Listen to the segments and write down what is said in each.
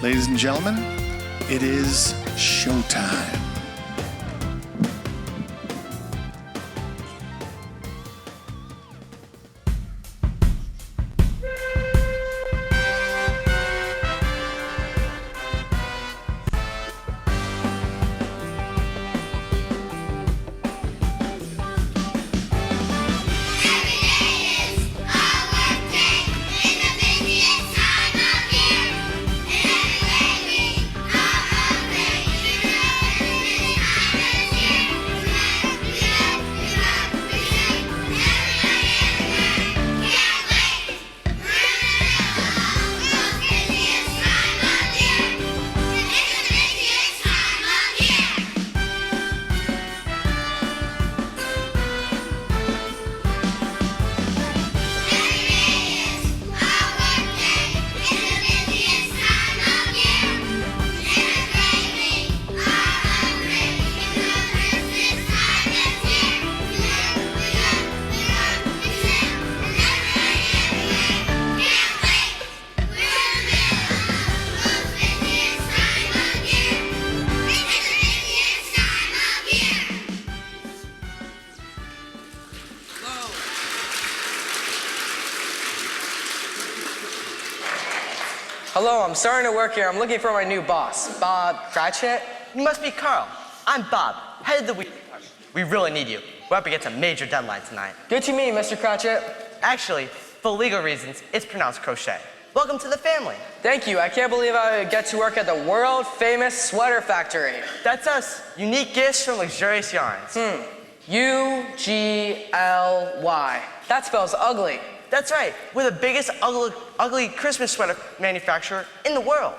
Ladies and gentlemen, it is showtime. Hello, I'm starting to work here. I'm looking for my new boss, Bob Cratchit. You must be Carl. I'm Bob, head of the week department. We really need you. We're up against a major deadline tonight. Good to meet you, Mr. Cratchit. Actually, for legal reasons, it's pronounced crochet. Welcome to the family. Thank you. I can't believe I get to work at the world-famous sweater factory. That's us. Unique gifts from luxurious yarns. U-G-L-Y. That spells ugly. That's right. We're the biggest ugly Christmas sweater manufacturer in the world.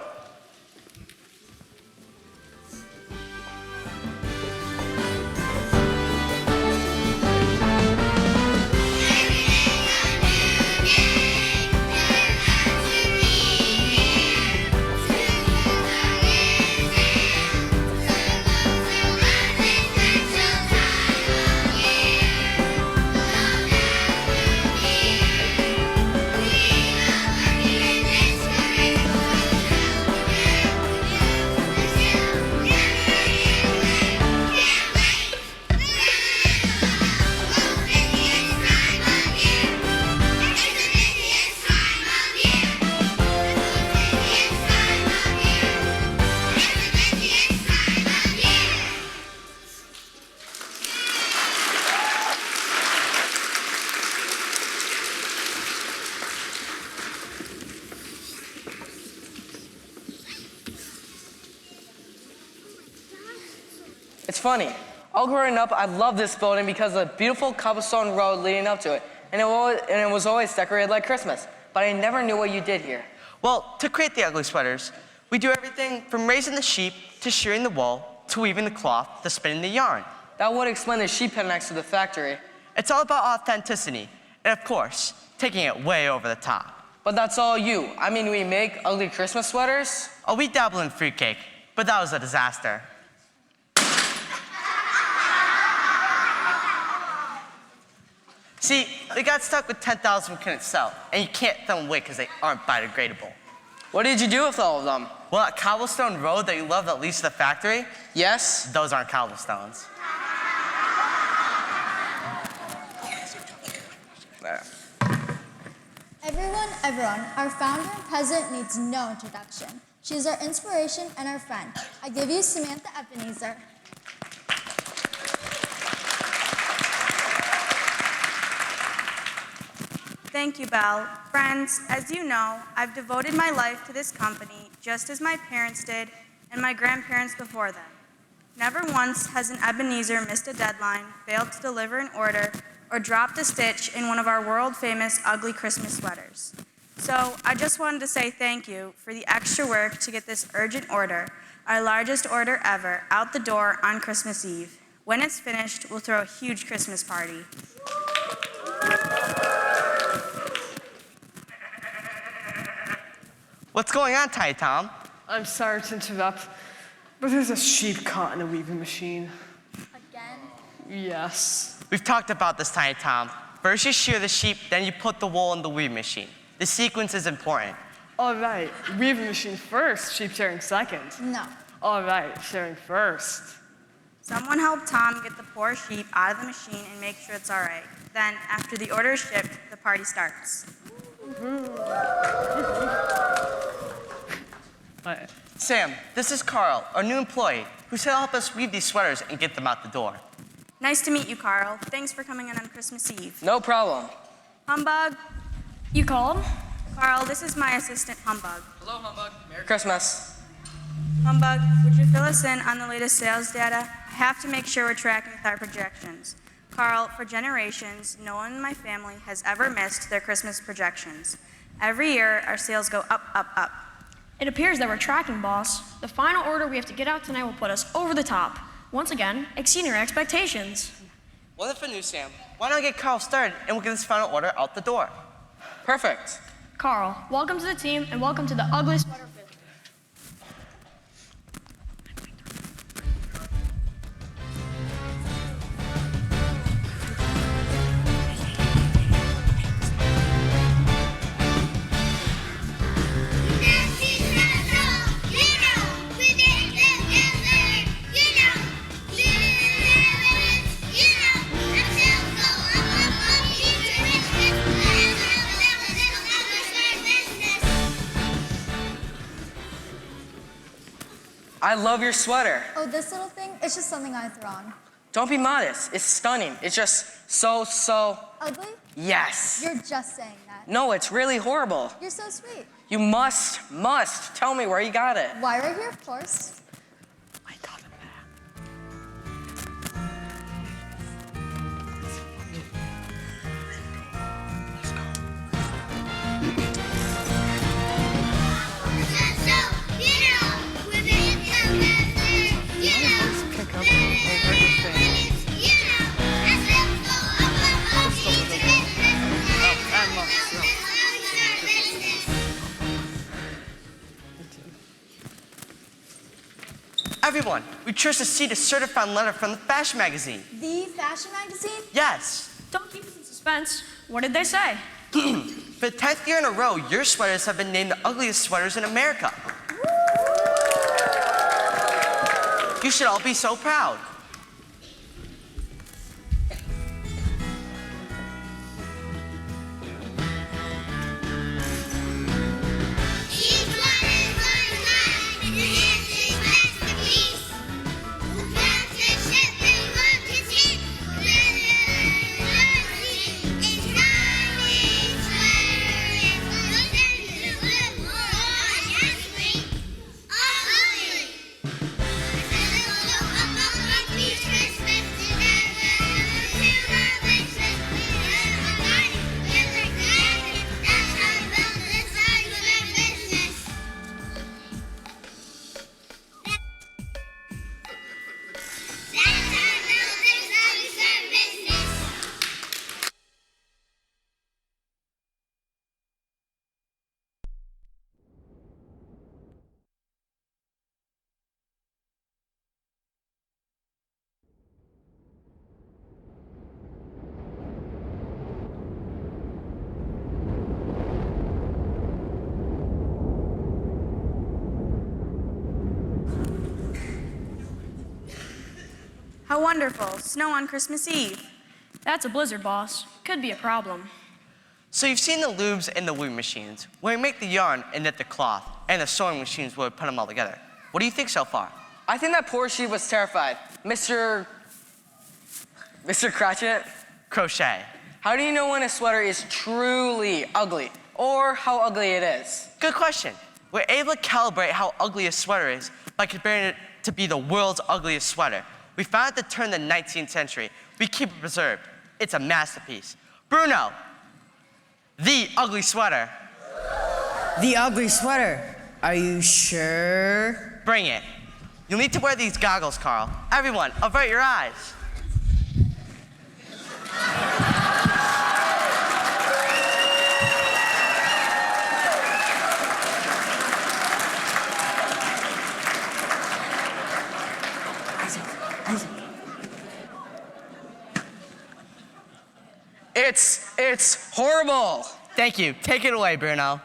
It's funny. All growing up, I loved this building because of the beautiful cobblestone road leading up to it, and it was always decorated like Christmas. But I never knew what you did here. Well, to create the ugly sweaters, we do everything from raising the sheep to shearing the wool to weaving the cloth to spinning the yarn. That would explain the sheep pen next to the factory. It's all about authenticity, and of course, taking it way over the top. But that's all you. I mean, we make ugly Christmas sweaters. Oh, we dabble in fruitcake, but that was a disaster. See, they got stuck with 10,000 we couldn't sell, and you can't throw them away because they aren't biodegradable. What did you do with all of them? Well, that cobblestone road that you love that leads to the factory, Yes? those aren't cobblestones. Everyone, our founder and president needs no introduction. She is our inspiration and our friend. I give you Samantha Ebenezer. Thank you, Belle. Friends, as you know, I've devoted my life to this company just as my parents did and my grandparents before them. Never once has an Ebenezer missed a deadline, failed to deliver an order, or dropped a stitch in one of our world-famous ugly Christmas sweaters. So I just wanted to say thank you for the extra work to get this urgent order, our largest order ever, out the door on Christmas Eve. When it's finished, we'll throw a huge Christmas party. What's going on, Tiny Tom? I'm sorry to interrupt, but there's a sheep caught in the weaving machine. Again? Yes. We've talked about this, Tiny Tom. First you shear the sheep, then you put the wool in the weaving machine. The sequence is important. All right, weaving machine first, sheep shearing second. No. All right, shearing first. Someone help Tom get the poor sheep out of the machine and make sure it's all right. Then, after the order is shipped, the party starts. Right. Sam, this is Carl, our new employee, who's here to help us weave these sweaters and get them out the door. Nice to meet you, Carl. Thanks for coming in on Christmas Eve. No problem. Humbug. You called? Carl, this is my assistant, Humbug. Hello, Humbug. Merry Christmas. Humbug, would you fill us in on the latest sales data? I have to make sure we're tracking with our projections. Carl, for generations, no one in my family has ever missed their Christmas projections. Every year, our sales go up, up, up. It appears that we're tracking, boss. The final order we have to get out tonight will put us over the top. Once again, exceeding our expectations. Wonderful news, Sam. Why not get Carl started and we'll get this final order out the door? Perfect. Carl, welcome to the team and welcome to the ugly sweater business. I love your sweater. Oh, this little thing? It's just something I threw on. Don't be modest. It's stunning. It's just so Ugly? yes. You're just saying that. No, it's really horrible. You're so sweet. You must tell me where you got it. Why right here, of course. I got it Everyone, we just received a certified letter from the fashion magazine. The fashion magazine? Yes. Don't keep us in suspense. What did they say? For the 10th year in a row, your sweaters have been named the ugliest sweaters in America. You should all be so proud. How wonderful. Snow on Christmas Eve. That's a blizzard, boss. Could be a problem. So you've seen the looms and the weaving machines, where we make the yarn and knit the cloth, and the sewing machines where we put them all together. What do you think so far? I think that poor sheep was terrified. Mr. Cratchit, Crochet. how do you know when a sweater is truly ugly or how ugly it is? Good question. We're able to calibrate how ugly a sweater is by comparing it to be the world's ugliest sweater. We found it at the turn of the 19th century. We keep it preserved. It's a masterpiece. Bruno, the ugly sweater. The ugly sweater. Are you sure? Bring it. You'll need to wear these goggles, Carl. Everyone, avert your eyes. It's horrible. Thank you. Take it away, Bruno.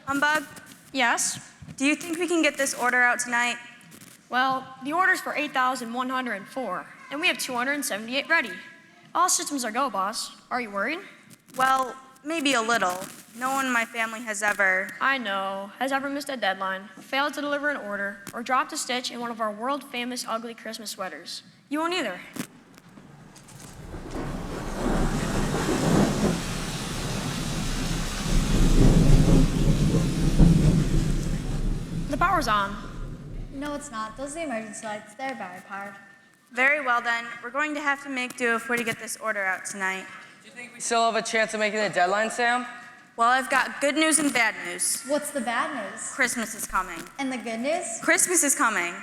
Humbug, Yes? do you think we can get this order out tonight? Well, the order's for 8,104, and we have 278 ready. All systems are go, boss. Are you worried? Well, maybe a little. No one in my family has ever. I know. Has ever missed a deadline, failed to deliver an order, or dropped a stitch in one of our world-famous ugly Christmas sweaters. You won't either. The power's on. No, it's not. Those are the emergency lights. They're battery powered. Very well then, we're going to have to make do if we're to get this order out tonight. Do you think we still have a chance of making the deadline, Sam? Well, I've got good news and bad news. What's the bad news? Christmas is coming. And the good news? Christmas is coming.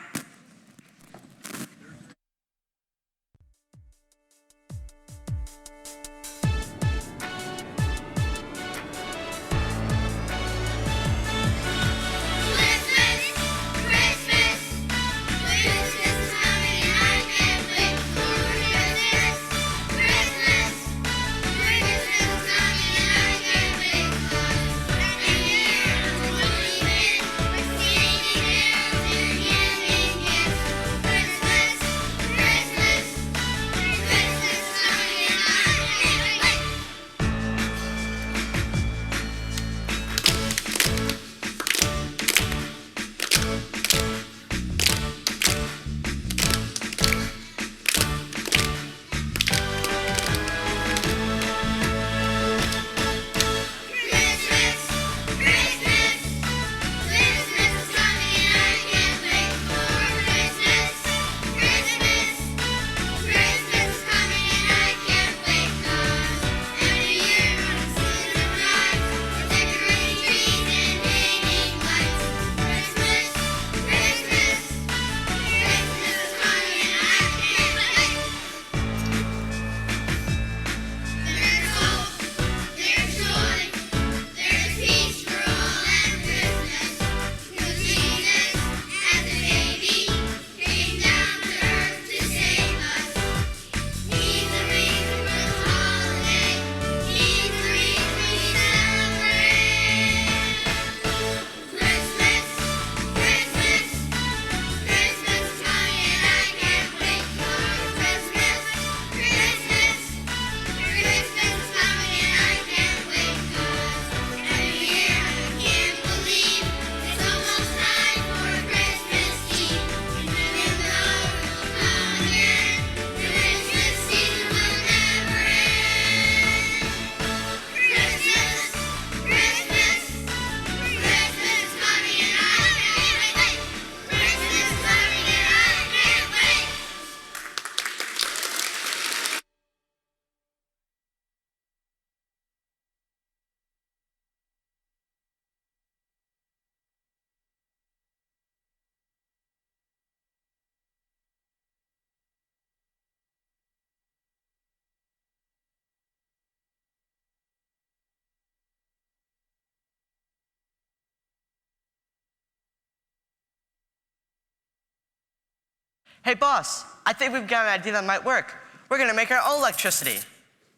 Hey, boss, I think we've got an idea that might work. We're gonna make our own electricity.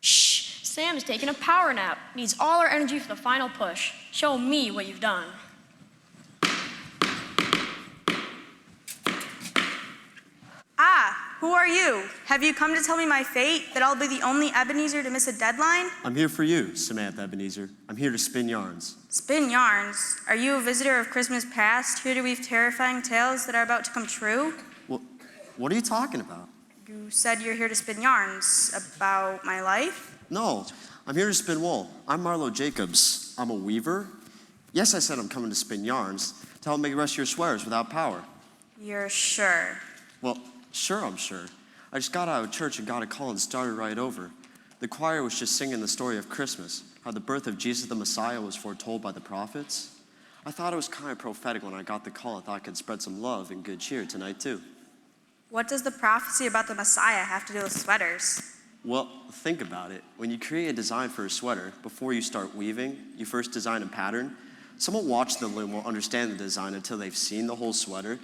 Shh! Sam is taking a power nap. Needs all our energy for the final push. Show me what you've done. Ah, who are you? Have you come to tell me my fate, that I'll be the only Ebenezer to miss a deadline? I'm here for you, Samantha Ebenezer. I'm here to spin yarns. Spin yarns? Are you a visitor of Christmas past, here to weave terrifying tales that are about to come true? Well, what are you talking about? You said you're here to spin yarns about my life? No, I'm here to spin wool. I'm Marlo Jacobs. I'm a weaver. Yes, I said I'm coming to spin yarns to help make the rest of your sweaters without power. You're sure? Well, sure, I'm sure. I just got out of church and got a call and started right over. The choir was just singing the story of Christmas, how the birth of Jesus the Messiah was foretold by the prophets. I thought it was kind of prophetic when I got the call. I thought I could spread some love and good cheer tonight, too. What does the prophecy about the Messiah have to do with sweaters? Well, think about it. When you create a design for a sweater, before you start weaving, you first design a pattern. Someone watching the loom will understand the design until they've seen the whole sweater,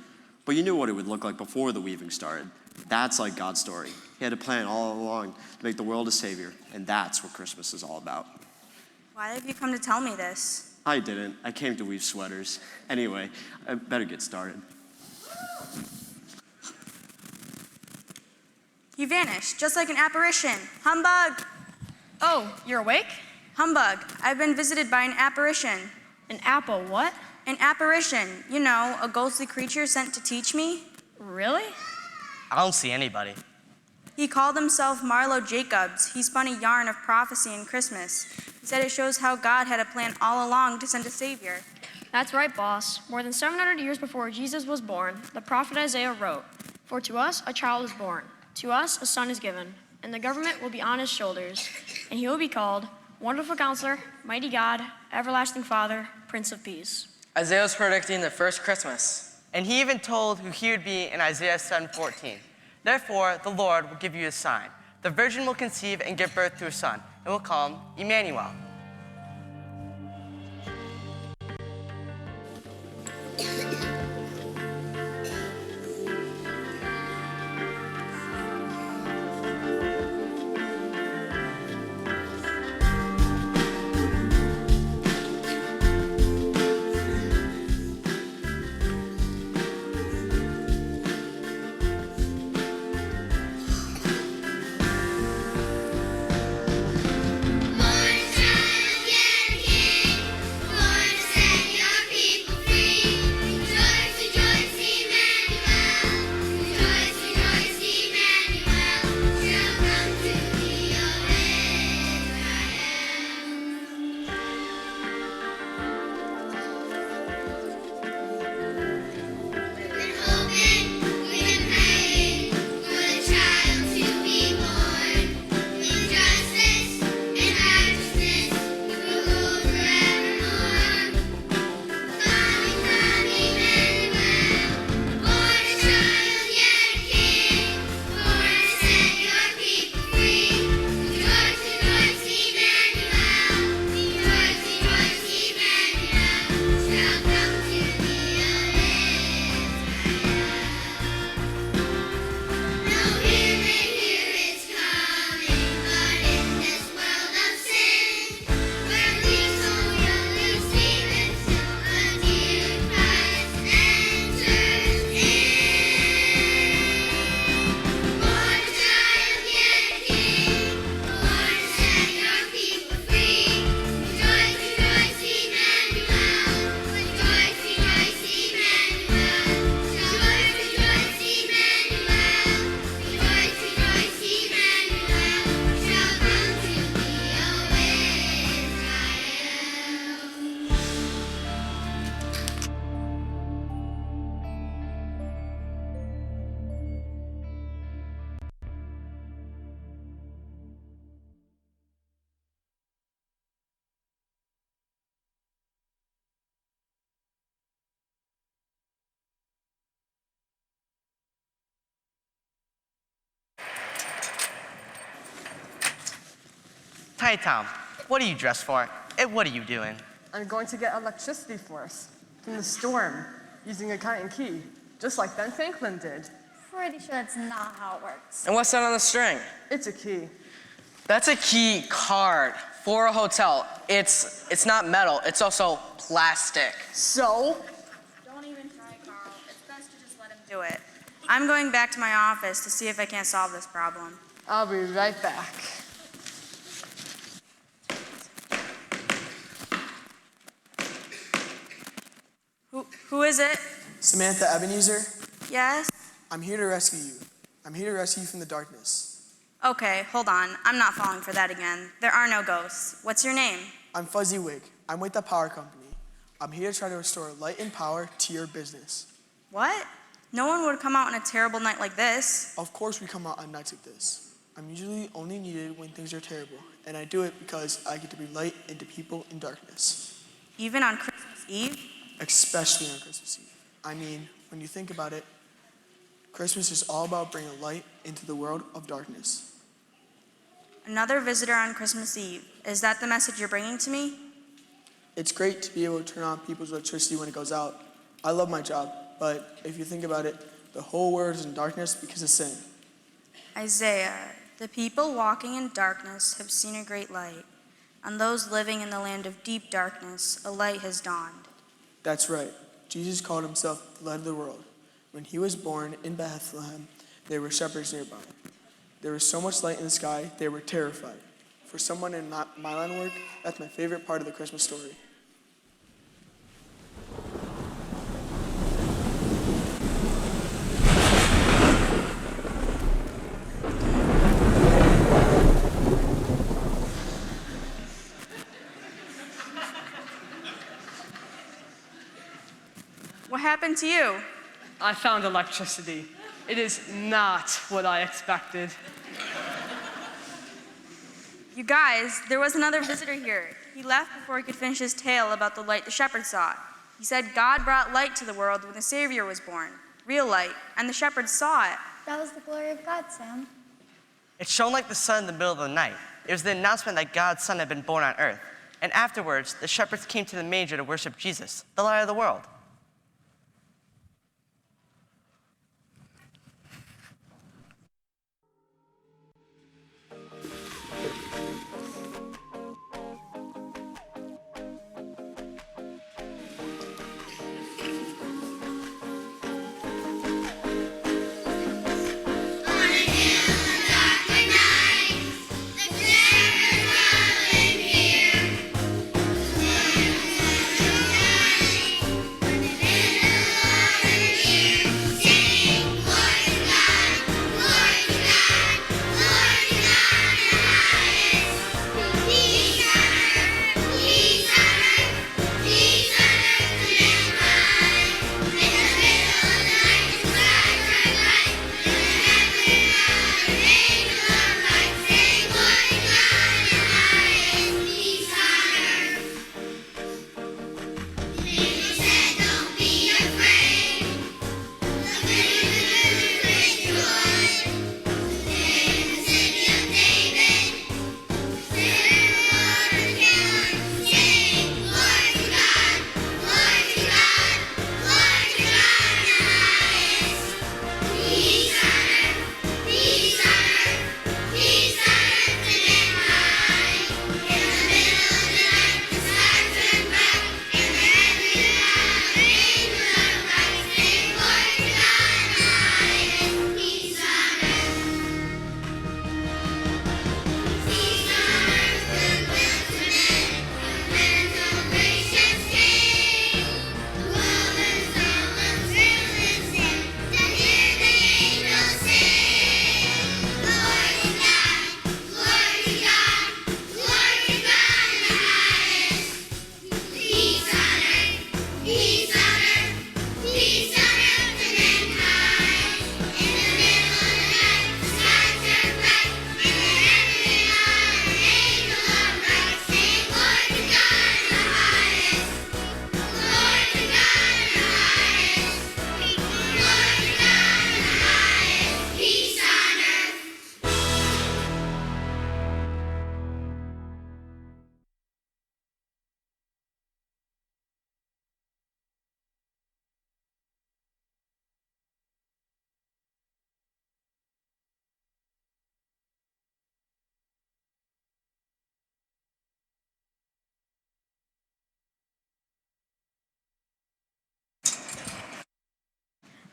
but you knew what it would look like before the weaving started. That's like God's story. He had a plan all along to make the world a savior, and that's what Christmas is all about. Why have you come to tell me this? I didn't. I came to weave sweaters. Anyway, I better get started. He vanished, just like an apparition. Humbug! Oh, you're awake? Humbug, I've been visited by an apparition. An apple what? An apparition, you know, a ghostly creature sent to teach me. Really? I don't see anybody. He called himself Marlowe Jacobs. He spun a yarn of prophecy in Christmas. He said it shows how God had a plan all along to send a savior. That's right, boss. More than 700 years before Jesus was born, the prophet Isaiah wrote, "For to us a child is born, to us a son is given, and the government will be on his shoulders, and he will be called Wonderful Counselor, Mighty God, Everlasting Father, Prince of Peace." Isaiah was predicting the first Christmas. And he even told who he would be in Isaiah 7:14. Therefore, the Lord will give you a sign. The virgin will conceive and give birth to a son, and will call him Emmanuel. Tiny Tom, what are you dressed for? And what are you doing? I'm going to get electricity for us from the storm using a cotton key, just like Ben Franklin did. Pretty sure that's not how it works. And what's that on the string? It's a key. That's a key card for a hotel. It's not metal, it's also plastic. So? Don't even try, Carl. It's best to just let him do it. I'm going back to my office to see if I can't solve this problem. I'll be right back. Who is it? Samantha Ebenezer, Yes? I'm here to rescue you. I'm here to rescue you from the darkness. Okay, hold on. I'm not falling for that again. There are no ghosts. What's your name? I'm Fuzzy Wig. I'm with the power company. I'm here to try to restore light and power to your business. What? No one would come out on a terrible night like this. Of course we come out on nights like this. I'm usually only needed when things are terrible, and I do it because I get to bring light into people in darkness. Even on Christmas Eve? Especially on Christmas Eve. I mean, when you think about it, Christmas is all about bringing light into the world of darkness. Another visitor on Christmas Eve. Is that the message you're bringing to me? It's great to be able to turn on people's electricity when it goes out. I love my job, but if you think about it, the whole world is in darkness because of sin. Isaiah, the people walking in darkness have seen a great light. On those living in the land of deep darkness, a light has dawned. That's right. Jesus called himself the light of the world. When he was born in Bethlehem, there were shepherds nearby. There was so much light in the sky, they were terrified. For someone in my line of work, that's my favorite part of the Christmas story. What happened to you? I found electricity. It is not what I expected. You guys, there was another visitor here. He left before he could finish his tale about the light the shepherds saw. He said God brought light to the world when the Savior was born, real light, and the shepherds saw it. That was the glory of God, Sam. It shone like the sun in the middle of the night. It was the announcement that God's son had been born on earth. And afterwards, the shepherds came to the manger to worship Jesus, the light of the world.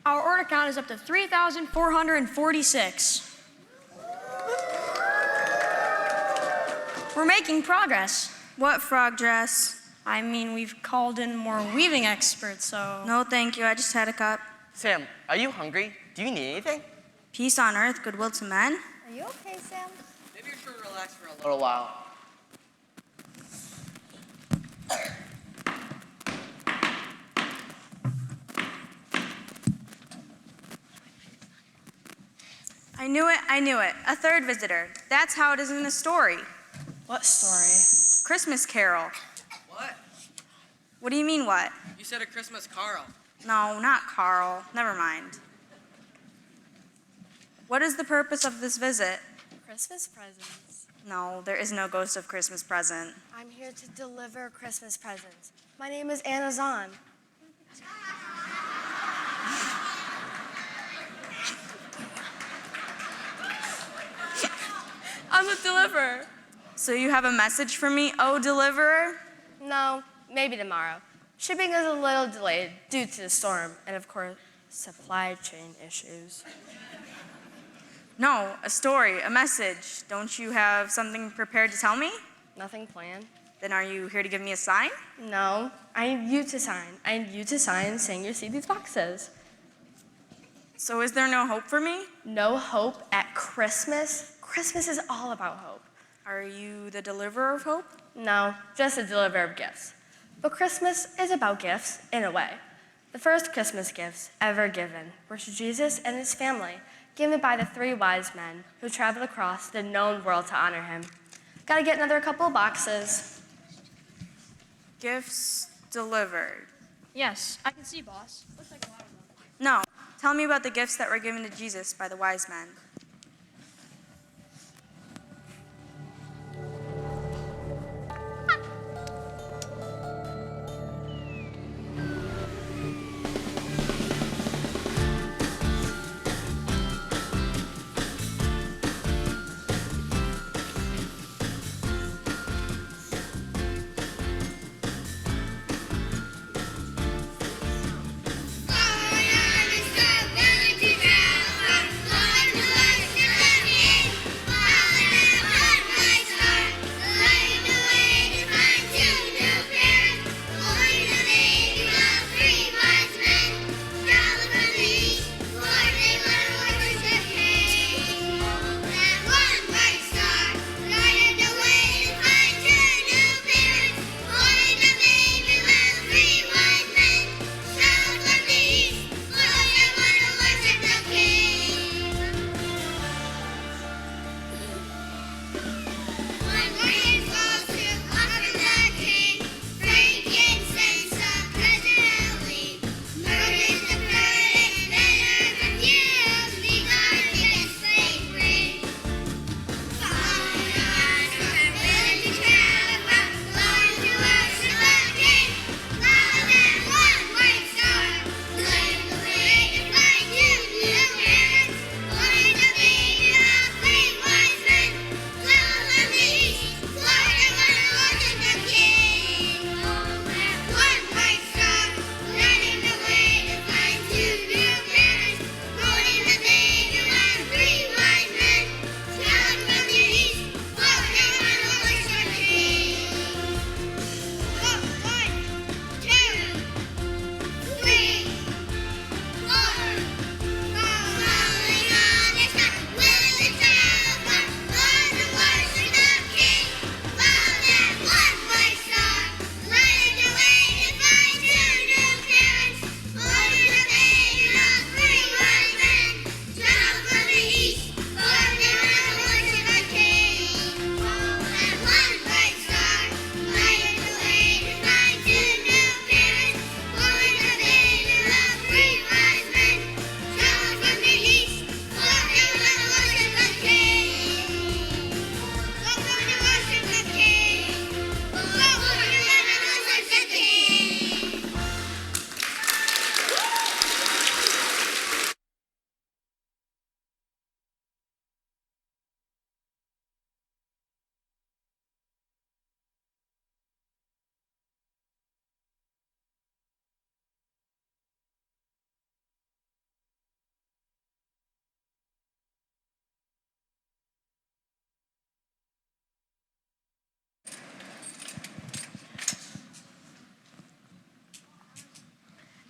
Our order count is up to 3,446. We're making progress. What frog dress? I mean, we've called in more weaving experts, so... No, thank you. I just had a cup. Sam, are you hungry? Do you need anything? Peace on earth, goodwill to men. Are you okay, Sam? Maybe you should relax for a little while. I knew it, I knew it. A third visitor. That's how it is in the story. What story? Christmas Carol. What? What do you mean, what? You said a Christmas carol. No, not Carl. Never mind. What is the purpose of this visit? Christmas presents. No, there is no ghost of Christmas present. I'm here to deliver Christmas presents. My name is Anna Zahn. I'm the deliverer. So you have a message for me, oh deliverer? No, maybe tomorrow. Shipping is a little delayed due to the storm and, of course, supply chain issues. No, a story, a message. Don't you have something prepared to tell me? Nothing planned? Then are you here to give me a sign? No, I need you to sign. I need you to sign saying you see these boxes. So is there no hope for me? No hope at Christmas? Christmas is all about hope. Are you the deliverer of hope? No, just a deliverer of gifts. But Christmas is about gifts, in a way. The first Christmas gifts ever given were to Jesus and his family, given by the 3 wise men who traveled across the known world to honor him. Gotta get another couple of boxes. Gifts delivered. Yes, I can see, boss. Looks like a lot of them. No, tell me about the gifts that were given to Jesus by the wise men.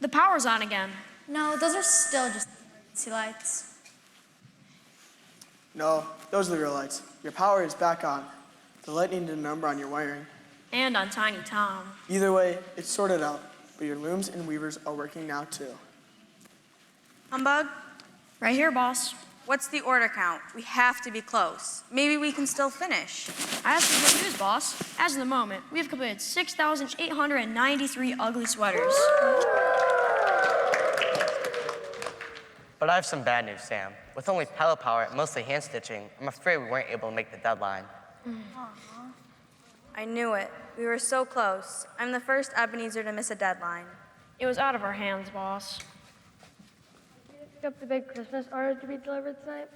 The power's on again. No, those are still just emergency lights. No, those are the real lights. Your power is back on. The lightning did a number on your wiring. And on Tiny Tom. Either way, it's sorted out, but your looms and weavers are working now too. Humbug, Right here, boss. what's the order count? We have to be close. Maybe we can still finish. I have some good news, boss. As of the moment, we have completed 6,893 ugly sweaters. But I have some bad news, Sam. With only pedal power and mostly hand stitching, I'm afraid we weren't able to make the deadline. I knew it. We were so close. I'm the first Ebenezer to miss a deadline. It was out of our hands, boss. Pick up the big Christmas order to be delivered tonight?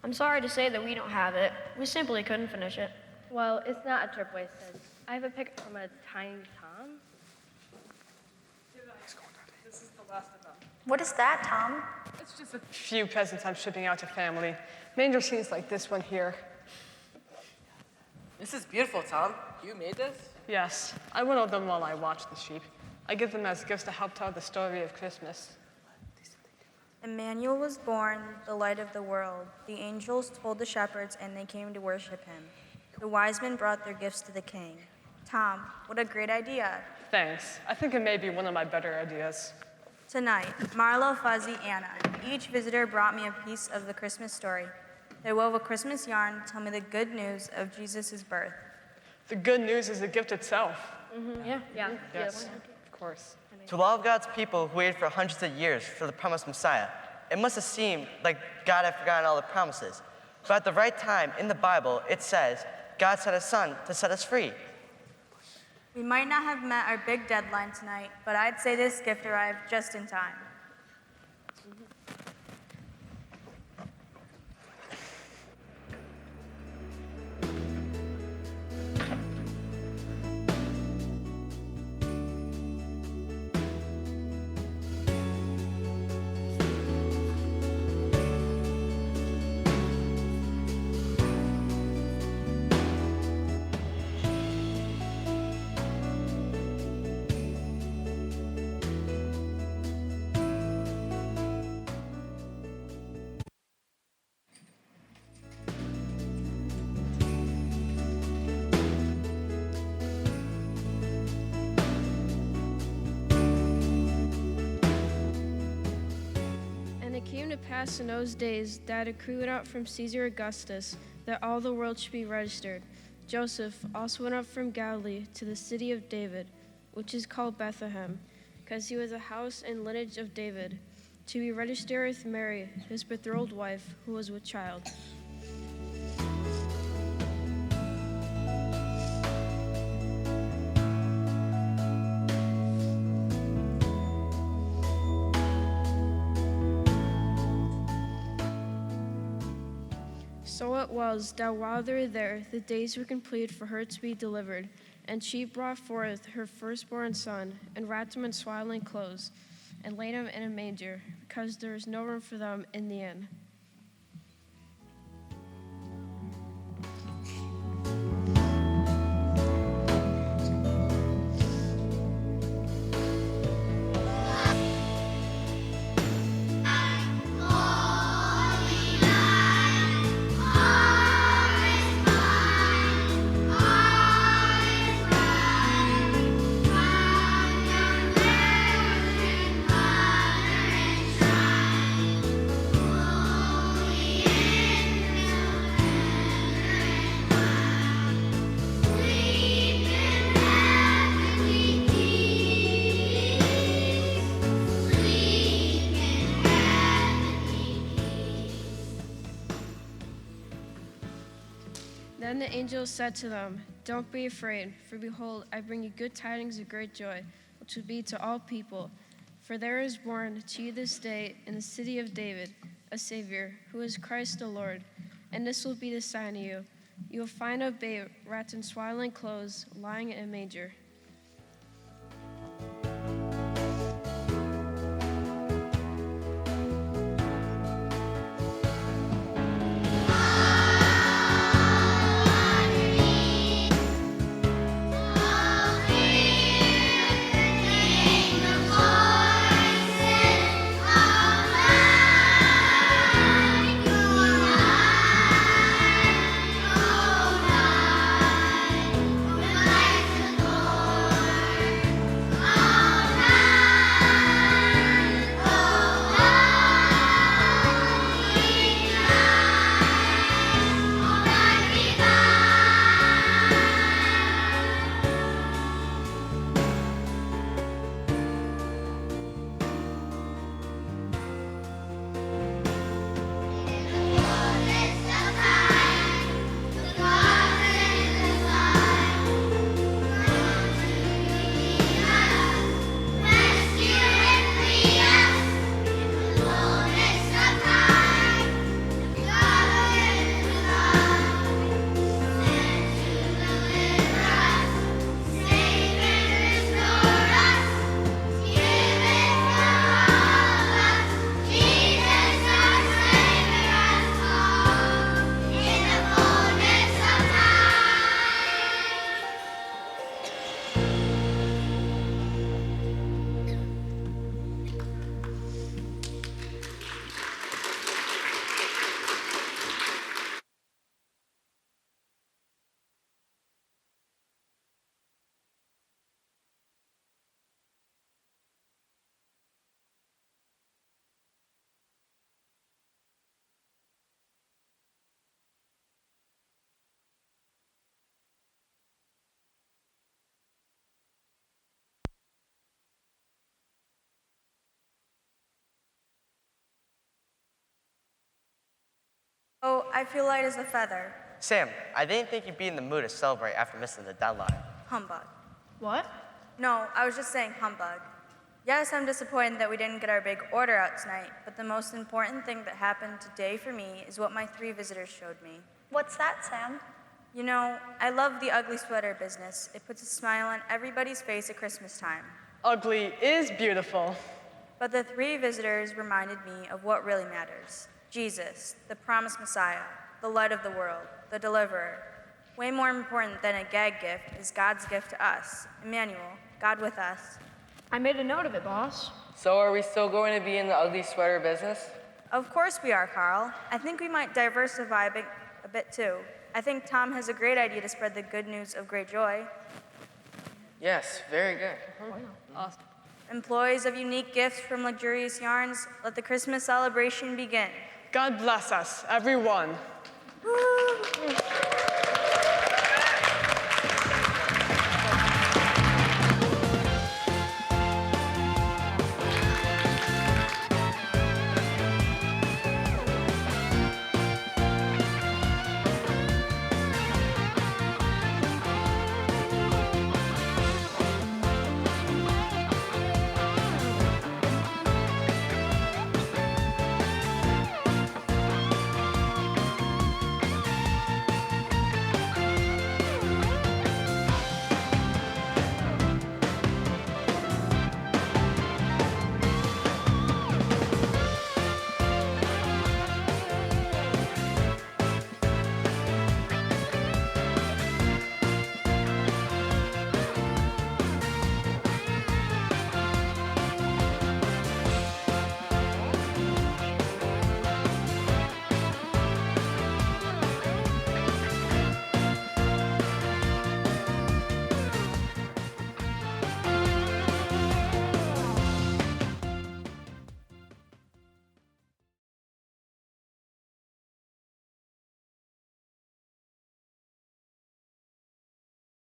I'm sorry to say that we don't have it. We simply couldn't finish it. Well, it's not a trip wasted. I have a pic from a tiny Tom. This is the last of them. What is that, Tom? It's just a few presents I'm shipping out to family. Manger scenes like this one here. This is beautiful, Tom. You made this? Yes, I whittled them while I watched the sheep. I give them as gifts to help tell the story of Christmas. Emmanuel was born, the light of the world. The angels told the shepherds, and they came to worship him. The wise men brought their gifts to the king. Tom, what a great idea. Thanks. I think it may be one of my better ideas. Tonight, Marlo, Fuzzy, Anna. Each visitor brought me a piece of the Christmas story. They wove a Christmas yarn to tell me the good news of Jesus' birth. The good news is the gift itself. Yeah. Yes, of course. To all of God's people who waited for hundreds of years for the promised Messiah, it must have seemed like God had forgotten all the promises. But at the right time in the Bible, it says, God sent his son to set us free. We might not have met our big deadline tonight, but I'd say this gift arrived just in time. And it came to pass in those days that it grew out from Caesar Augustus that all the world should be registered. Joseph also went up from Galilee to the city of David, which is called Bethlehem, because he was a house and lineage of David, to be registered with Mary, his betrothed wife, who was with child. So it was that while they were there, the days were complete for her to be delivered. And she brought forth her firstborn son, and wrapped him in swaddling clothes, and laid him in a manger, because there was no room for them in the inn. Then the angel said to them, "Don't be afraid, for behold, I bring you good tidings of great joy, which will be to all people. For there is born to you this day in the city of David a Savior, who is Christ the Lord. And this will be the sign of you. You will find a babe wrapped in swaddling clothes, lying in a manger." Lights Oh, I feel light as a feather. Sam, I didn't think you'd be in the mood to celebrate after missing the deadline. Humbug. What? No, I was just saying humbug. Yes, I'm disappointed that we didn't get our big order out tonight, but the most important thing that happened today for me is what my 3 visitors showed me. What's that, Sam? You know, I love the ugly sweater business. It puts a smile on everybody's face at Christmas time. Ugly is beautiful. But the 3 visitors reminded me of what really matters. Jesus, the promised Messiah, the light of the world, the deliverer. Way more important than a gag gift is God's gift to us, Emmanuel, God with us. I made a note of it, boss. So are we still going to be in the ugly sweater business? Of course we are, Carl. I think we might diversify a bit too. I think Tom has a great idea to spread the good news of great joy. Yes, very good. Awesome. Employees of unique gifts from luxurious yarns, let the Christmas celebration begin. God bless us, everyone. Woo!